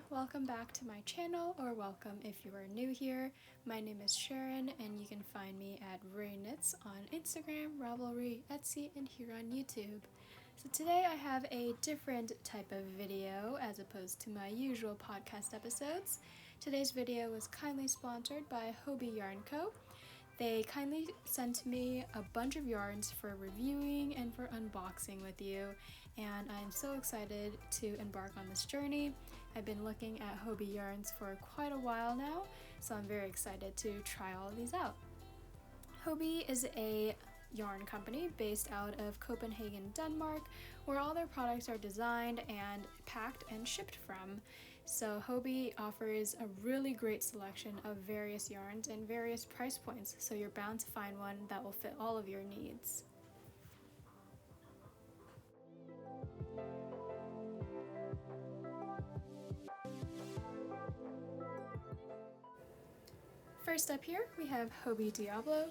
everyone, welcome back to my channel, or welcome if you are new here. My name is Sharon and you can find me at Ray Knits on Instagram, Ravelry, Etsy, and here on YouTube. So today I have a different type of video as opposed to my usual podcast episodes. Today's video was kindly sponsored by Hobie Yarn Co. They kindly sent me a bunch of yarns for reviewing and for unboxing with you, and I'm so excited to embark on this journey. I've been looking at Hobie yarns for quite a while now, so I'm very excited to try all of these out. Hobie is a yarn company based out of Copenhagen, Denmark, where all their products are designed and packed and shipped from. So Hobie offers a really great selection of various yarns and various price points, so you're bound to find one that will fit all of your needs. First up here, we have Hobie Diablo.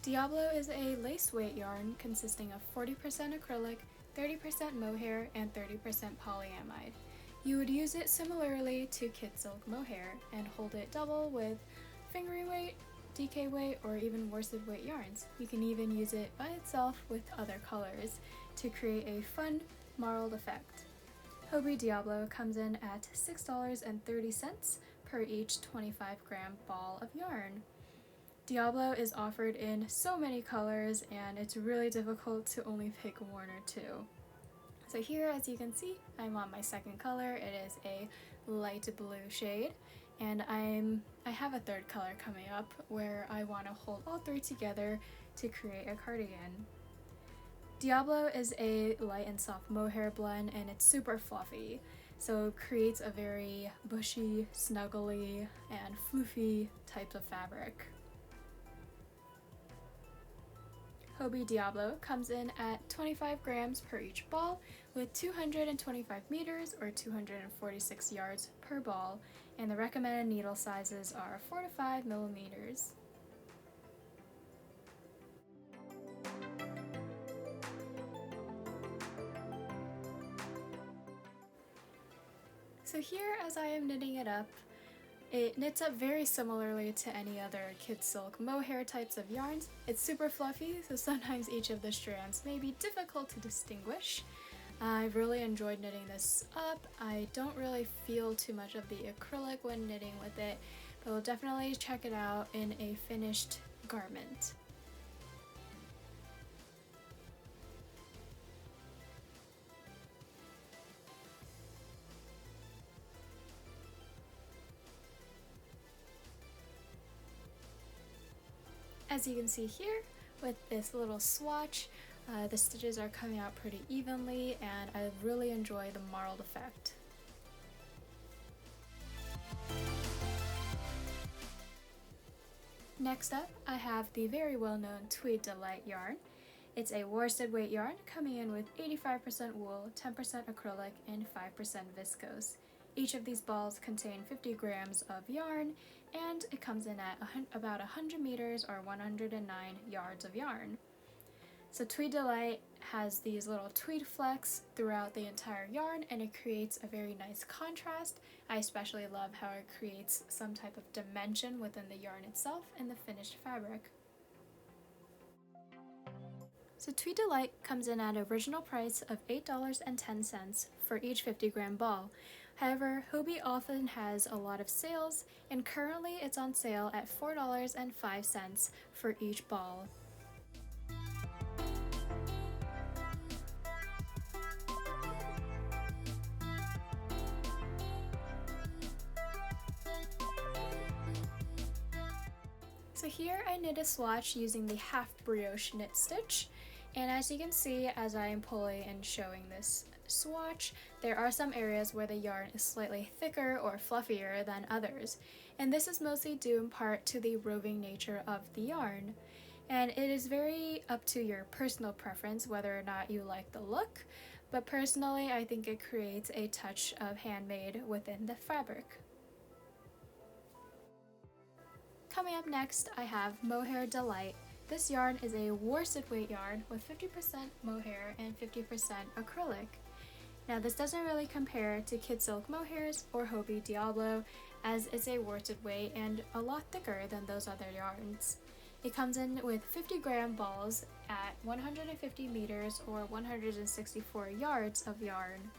Diablo is a lace weight yarn consisting of 40% acrylic, 30% mohair, and 30% polyamide. You would use it similarly to kid silk mohair and hold it double with fingering weight, DK weight, or even worsted weight yarns. You can even use it by itself with other colors to create a fun marled effect. Hobie Diablo comes in at $6.30 per each 25-gram ball of yarn. Diablo is offered in so many colors, and it's really difficult to only pick one or two. So here, as you can see, I'm on my second color. It is a light blue shade, and I have a third color coming up where I want to hold all three together to create a cardigan. Diablo is a light and soft mohair blend, and it's super fluffy, so it creates a very bushy, snuggly, and floofy type of fabric. Hobie Diablo comes in at 25 grams per each ball with 225 meters or 246 yards per ball, and the recommended needle sizes are 4 to 5 millimeters. So here, as I am knitting it up, it knits up very similarly to any other kid silk mohair types of yarns. It's super fluffy, so sometimes each of the strands may be difficult to distinguish. I've really enjoyed knitting this up. I don't really feel too much of the acrylic when knitting with it, but we'll definitely check it out in a finished garment. As you can see here, with this little swatch, the stitches are coming out pretty evenly, and I really enjoy the marled effect. Next up, I have the very well-known Tweed Delight yarn. It's a worsted weight yarn coming in with 85% wool, 10% acrylic, and 5% viscose. Each of these balls contain 50 grams of yarn, and it comes in at about 100 meters or 109 yards of yarn. So Tweed Delight has these little tweed flecks throughout the entire yarn, and it creates a very nice contrast. I especially love how it creates some type of dimension within the yarn itself and the finished fabric. So Tweed Delight comes in at an original price of $8.10 for each 50-gram ball. However, Hobie often has a lot of sales, and currently it's on sale at $4.05 for each ball. So here I knit a swatch using the half brioche knit stitch, and as you can see as I am pulling and showing this swatch, there are some areas where the yarn is slightly thicker or fluffier than others, and this is mostly due in part to the roving nature of the yarn. And it is very up to your personal preference whether or not you like the look, but personally I think it creates a touch of handmade within the fabric. Coming up next, I have Mohair Delight. This yarn is a worsted weight yarn with 50% mohair and 50% acrylic. Now this doesn't really compare to Kid Silk Mohairs or Hobie Diablo, as it's a worsted weight and a lot thicker than those other yarns. It comes in with 50-gram balls at 150 meters or 164 yards of yarn.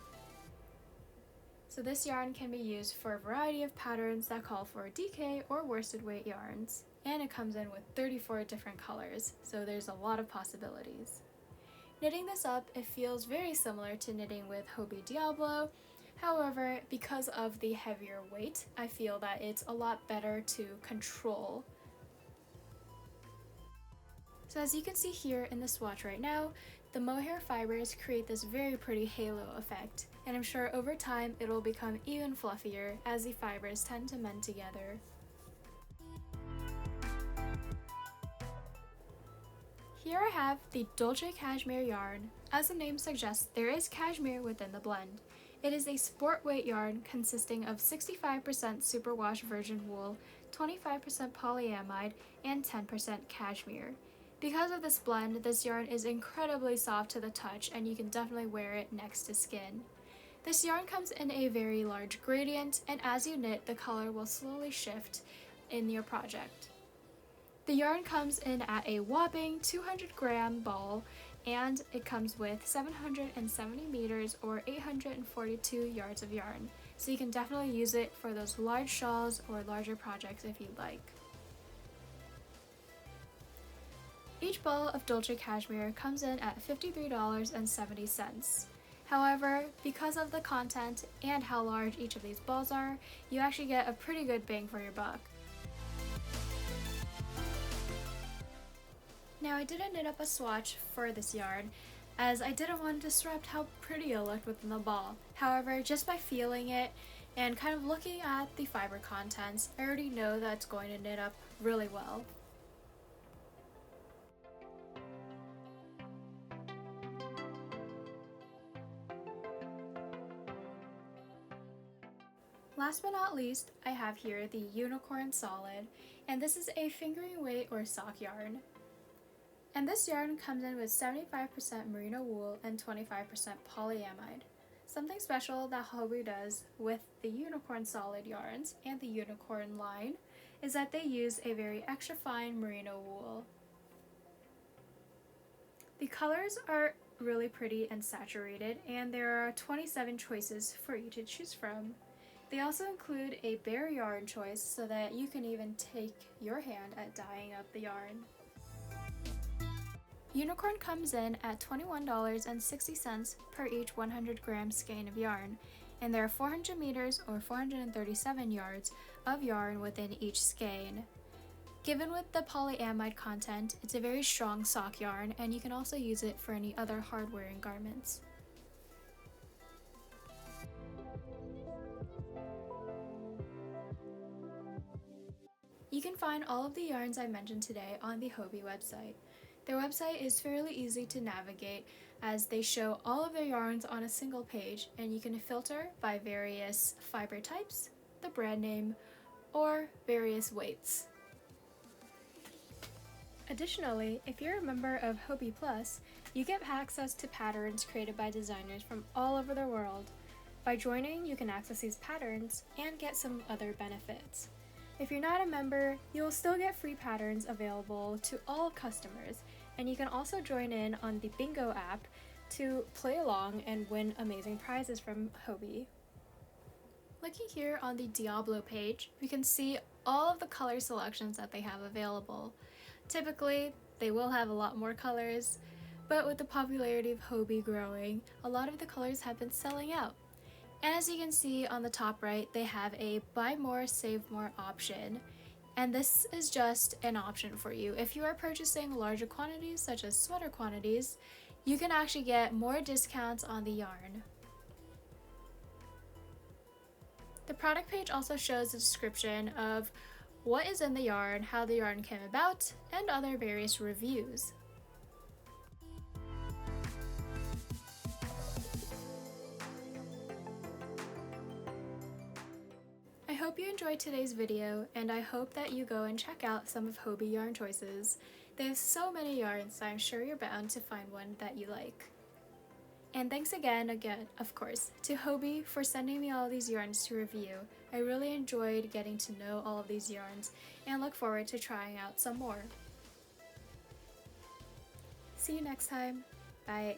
So this yarn can be used for a variety of patterns that call for DK or worsted weight yarns, and it comes in with 34 different colors, so there's a lot of possibilities. Knitting this up, it feels very similar to knitting with Hobie Diablo. However, because of the heavier weight, I feel that it's a lot better to control. So as you can see here in the swatch right now, the mohair fibers create this very pretty halo effect, and I'm sure over time it will become even fluffier as the fibers tend to mend together. Here I have the Dolce Cashmere yarn. As the name suggests, there is cashmere within the blend. It is a sport weight yarn consisting of 65% superwash virgin wool, 25% polyamide, and 10% cashmere. Because of this blend, this yarn is incredibly soft to the touch and you can definitely wear it next to skin. This yarn comes in a very large gradient, and as you knit, the color will slowly shift in your project. The yarn comes in at a whopping 200-gram ball, and it comes with 770 meters or 842 yards of yarn, so you can definitely use it for those large shawls or larger projects if you'd like. Each ball of Dolce Cashmere comes in at $53.70. However, because of the content and how large each of these balls are, you actually get a pretty good bang for your buck. Now I didn't knit up a swatch for this yarn, as I didn't want to disrupt how pretty it looked within the ball. However, just by feeling it and kind of looking at the fiber contents, I already know that it's going to knit up really well. Last but not least, I have here the Unicorn Solid, and this is a fingering weight or sock yarn. And this yarn comes in with 75% merino wool and 25% polyamide. Something special that Hobbii does with the Unicorn Solid yarns and the Unicorn line is that they use a very extra fine merino wool. The colors are really pretty and saturated, and there are 27 choices for you to choose from. They also include a bare yarn choice so that you can even take your hand at dyeing up the yarn. Unicorn comes in at $21.60 per each 100-gram skein of yarn, and there are 400 meters or 437 yards of yarn within each skein. Given with the polyamide content, it's a very strong sock yarn, and you can also use it for any other hard-wearing garments. You can find all of the yarns I mentioned today on the Hobbii website. Their website is fairly easy to navigate as they show all of their yarns on a single page, and you can filter by various fiber types, the brand name, or various weights. Additionally, if you're a member of Hobbii Plus, you get access to patterns created by designers from all over the world. By joining, you can access these patterns and get some other benefits. If you're not a member, you will still get free patterns available to all customers, and you can also join in on the Bingo app to play along and win amazing prizes from Hobbii. Looking here on the Diablo page, we can see all of the color selections that they have available. Typically, they will have a lot more colors, but with the popularity of Hobbii growing, a lot of the colors have been selling out. And as you can see on the top right, they have a buy more, save more option. And this is just an option for you. If you are purchasing larger quantities, such as sweater quantities, you can actually get more discounts on the yarn. The product page also shows a description of what is in the yarn, how the yarn came about, and other various reviews. I hope you enjoyed today's video, and I hope that you go and check out some of Hobbii yarn choices. They have so many yarns, so I'm sure you're bound to find one that you like. And thanks again, of course, to Hobie for sending me all these yarns to review. I really enjoyed getting to know all of these yarns and look forward to trying out some more. See you next time. Bye.